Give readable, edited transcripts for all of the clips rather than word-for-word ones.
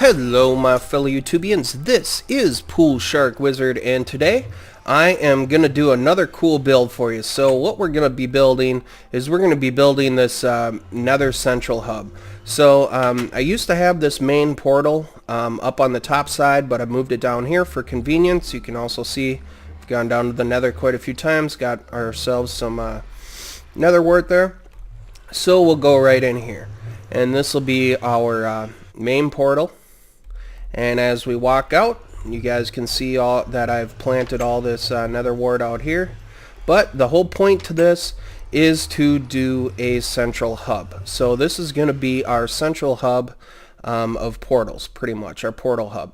Hello my fellow YouTubians, this is PoolSharkWizard, and today I am going to do another cool build for you. So what we're going to be building is we're going to be building this nether central hub. So I used to have this main portal up on the top side, but I moved it down here for convenience. You can also see we've gone down to the nether quite a few times, got ourselves some nether wart there. So we'll go right in here, and this will be our main portal. And as we walk out, you guys can see all that I've planted all this nether wart out here. But the whole point to this is to do a central hub. So this is going to be our central hub of portals, pretty much, our portal hub.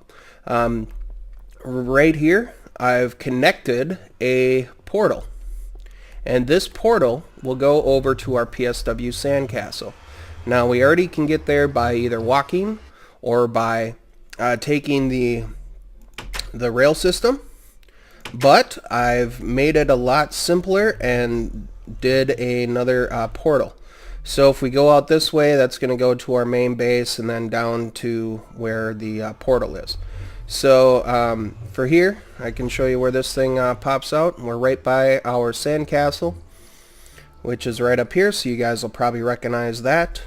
Right here, I've connected a portal. And this portal will go over to our PSW sandcastle. Now we already can get there by either walking or by taking the rail system, but I've made it a lot simpler and did another portal. So if we go out this way, that's going to go to our main base and then down to where the portal is. So for here, I can show you where this thing pops out. We're right by our sandcastle, which is right up here, so you guys will probably recognize that.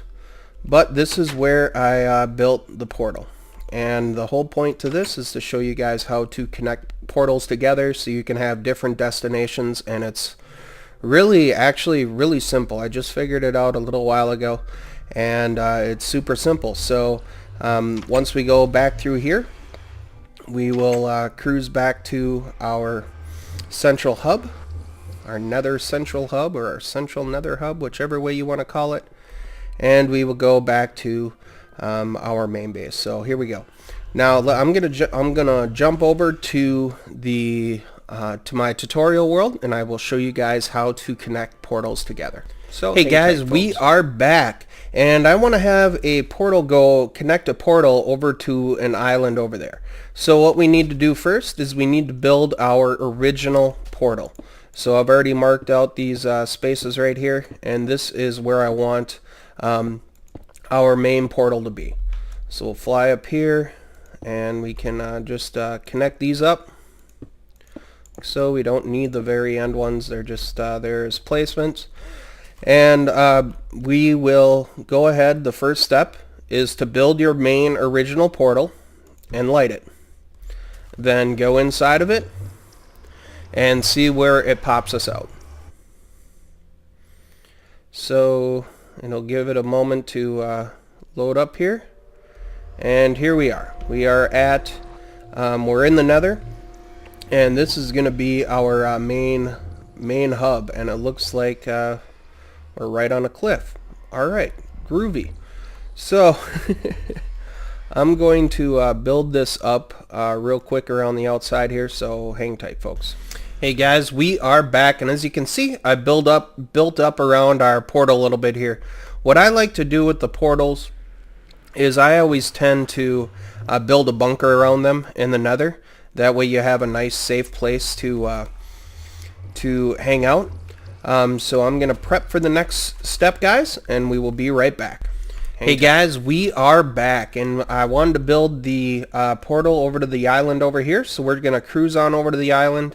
But this is where I built the portal. And the whole point to this is to show you guys how to connect portals together so you can have different destinations, and it's actually really simple. I just figured it out a little while ago, and it's super simple. So once we go back through here, we will cruise back to our central hub, our nether central hub, or our central nether hub, whichever way you want to call it, and we will go back to our main base. So here we go. Now I'm gonna jump over to the to my tutorial world, and I will show you guys how to connect portals together. So hey guys, we are back, and I want to have a portal connect a portal over to an island over there. So what we need to do first is we need to build our original portal. So I've already marked out these spaces right here, and this is where I want our main portal to be. So we'll fly up here, and we can just connect these up. So we don't need the very end ones, they're just there as placements. And we will go ahead. The first step is to build your main original portal and light it. Then go inside of it and see where it pops us out. So it'll give it a moment to load up here, and here we are. We are at we're in the nether, and this is going to be our main hub, and it looks like we're right on a cliff. Alright, groovy. So I'm going to build this up real quick around the outside here, so hang tight folks. Hey guys, we are back, and as you can see, I built up around our portal a little bit here. What I like to do with the portals is I always tend to build a bunker around them in the nether. That way you have a nice safe place to hang out. So I'm going to prep for the next step, guys, and we will be right back. Hey guys, we are back, and I wanted to build the portal over to the island over here, so we're going to cruise on over to the island.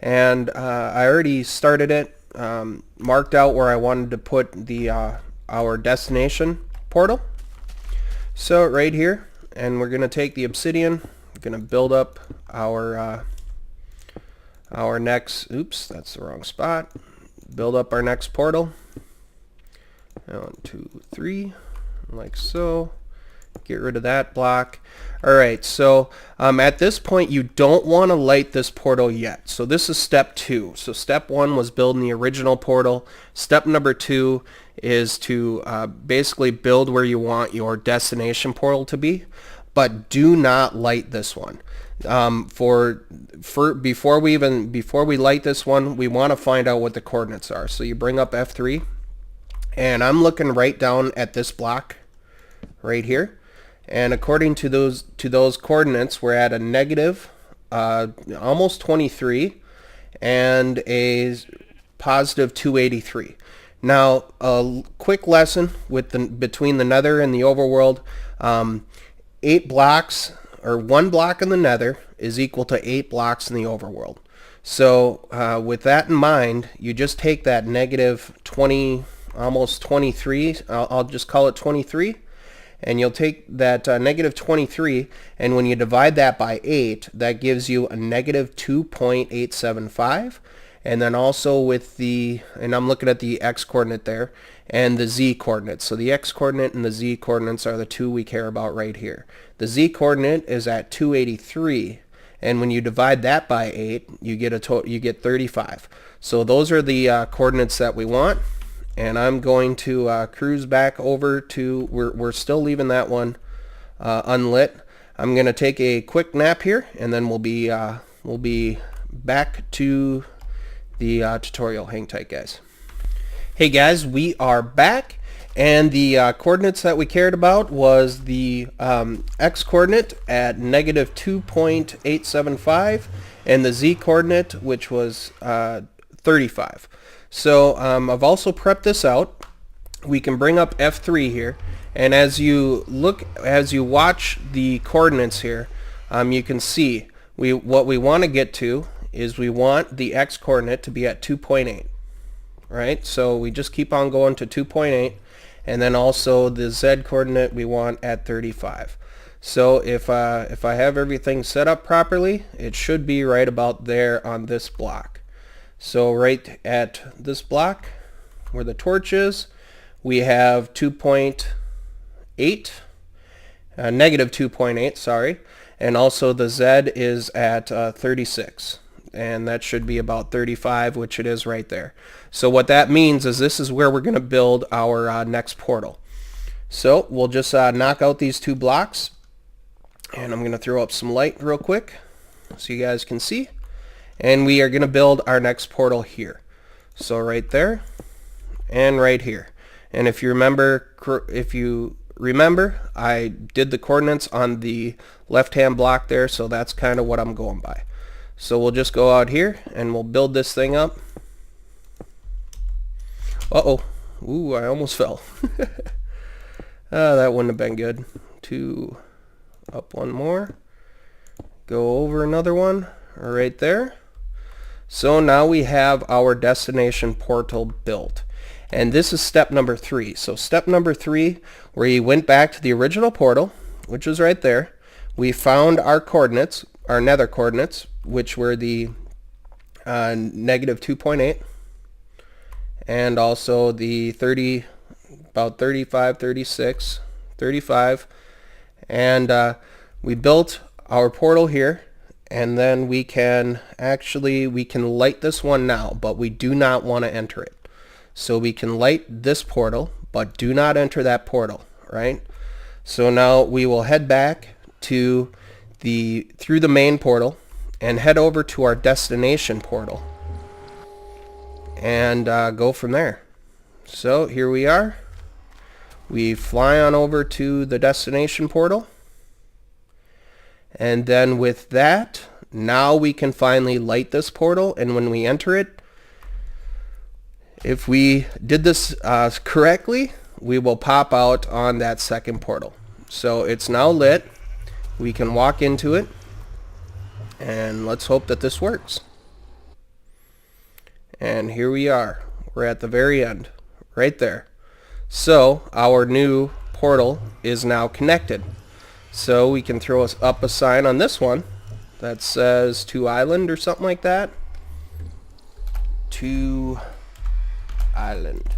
And I already started it, marked out where I wanted to put the our destination portal. So right here, and we're going to take the obsidian, we're going to build up our next, oops, that's the wrong spot, build up our next portal. 1, 2, 3, like so. Get rid of that block. Alright, so at this point you don't want to light this portal yet. So this is step 2. So step 1 was building the original portal. Step number 2 is to basically build where you want your destination portal to be, but do not light this one. Before we light this one, we want to find out what the coordinates are. So you bring up F3, and I'm looking right down at this block right here. And according to those coordinates, we're at a negative almost 23 and a positive 283. Now, a quick lesson with between the nether and the overworld. 8 blocks, or 1 block in the nether is equal to 8 blocks in the overworld. So with that in mind, you just take that negative 20, almost 23, I'll just call it 23, and you'll take that negative 23, and when you divide that by 8, that gives you a negative 2.875. And then also with the, and I'm looking at the x coordinate there, and the z coordinate. So the x coordinate and the z coordinates are the two we care about right here. The z coordinate is at 283, and when you divide that by 8, you get you get 35. So those are the coordinates that we want. And I'm going to cruise back over to, we're still leaving that one unlit. I'm going to take a quick nap here, and then we'll be back to the tutorial. Hang tight, guys. Hey guys, we are back, and the coordinates that we cared about was the x coordinate at negative 2.875 and the z coordinate, which was 35. So I've also prepped this out. We can bring up F3 here, and as you watch the coordinates here, you can see what we want to get to is we want the x coordinate to be at 2.8. Right? So we just keep on going to 2.8, and then also the z coordinate we want at 35. So if I have everything set up properly, it should be right about there on this block. So right at this block where the torch is, we have 2.8, negative 2.8, sorry, and also the z is at 36. And that should be about 35, which it is right there. So what that means is this is where we're going to build our next portal. So we'll just knock out these 2 blocks, and I'm going to throw up some light real quick so you guys can see, and we are going to build our next portal here. So right there and right here. And if you remember, I did the coordinates on the left-hand block there, so that's kind of what I'm going by. So we'll just go out here and we'll build this thing up. Uh-oh. Ooh, I almost fell. That wouldn't have been good. 2 up, 1 more. Go over another one right there. So now we have our destination portal built. And this is step number 3. So step number 3, we went back to the original portal, which is right there. We found our coordinates, our nether coordinates, which were the negative 2.8 and also the 30, about 35, 36, 35, and we built our portal here, and then we can light this one now, but we do not want to enter it. So we can light this portal, but do not enter that portal, right? So now we will head back to through the main portal and head over to our destination portal and go from there. So here we are. We fly on over to the destination portal, and then with that, now we can finally light this portal, and when we enter it, if we did this correctly, we will pop out on that second portal. So it's now lit. We can walk into it, and let's hope that this works. And here we are. We're at the very end, right there. So our new portal is now connected. So we can throw up a sign on this one that says to island or something like that. To island.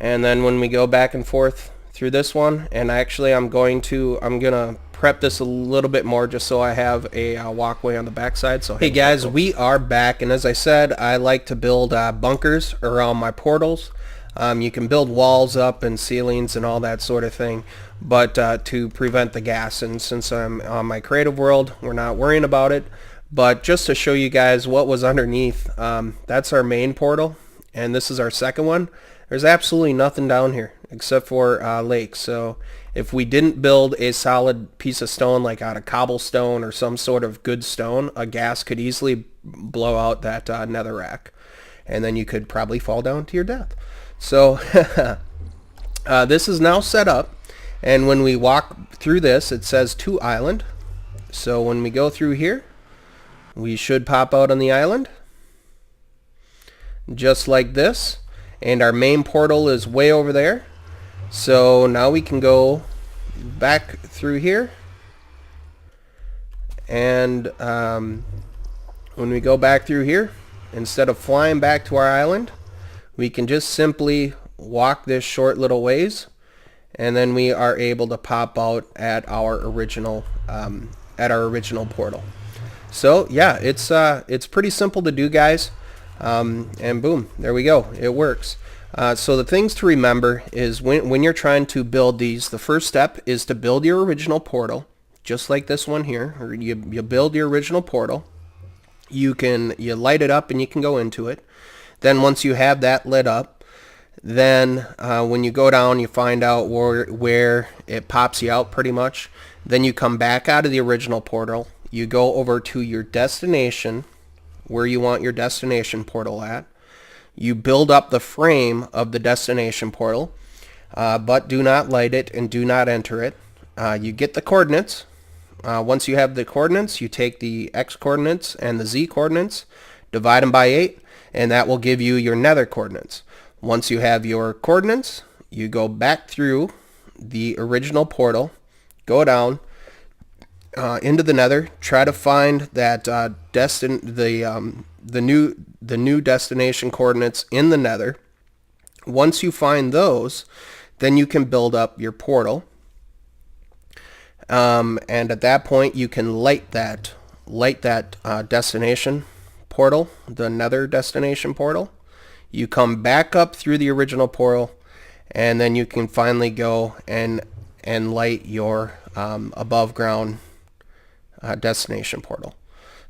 And then when we go back and forth through this one, and actually I'm gonna prep this a little bit more just so I have a walkway on the backside. So hey guys, we are back, and as I said, I like to build bunkers around my portals. You can build walls up and ceilings and all that sort of thing, but to prevent the gas, and since I'm on my creative world, we're not worrying about it. But just to show you guys what was underneath, that's our main portal, and this is our second one. There's absolutely nothing down here except for lakes. So if we didn't build a solid piece of stone like out of cobblestone or some sort of good stone, a gas could easily blow out that netherrack, and then you could probably fall down to your death. So this is now set up, And when we walk through this, it says to island. So when we go through here, we should pop out on the island just like this, and our main portal is way over there. So now we can go back through here, and when we go back through here, instead of flying back to our island, we can just simply walk this short little ways, and then we are able to pop out at our original portal. So yeah, it's pretty simple to do, guys. And boom, there we go, it works. So the things to remember is when you're trying to build these, the first step is to build your original portal, just like this one here. Or you build your original portal, you light it up and you can go into it. Then once you have that lit up, then when you go down, you find out where it pops you out pretty much. Then you come back out of the original portal, you go over to your destination, where you want your destination portal at. You build up the frame of the destination portal, but do not light it and do not enter it. You get the coordinates. Once you have the coordinates, you take the X coordinates and the Z coordinates, divide them by 8, and that will give you your nether coordinates. Once you have your coordinates, you go back through the original portal, go down into the nether, try to find that the new destination coordinates in the nether. Once you find those, then you can build up your portal, and at that point you can light that destination portal, the nether destination portal. You come back up through the original portal, and then you can finally go and light your above ground destination portal.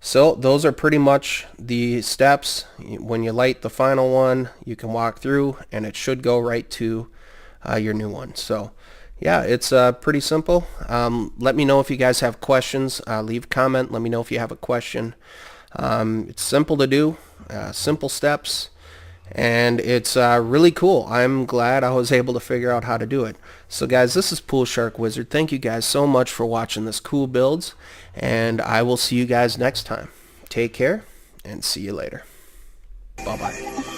So those are pretty much the steps. When you light the final one, you can walk through and it should go right to your new one. So yeah, it's pretty simple. Let me know if you guys have questions. Leave a comment. Let me know if you have a question. It's simple to do, simple steps, and it's really cool. I'm glad I was able to figure out how to do it. So guys, this is PoolSharkWizard. Thank you guys so much for watching this cool builds, and I will see you guys next time. Take care and see you later. Bye bye.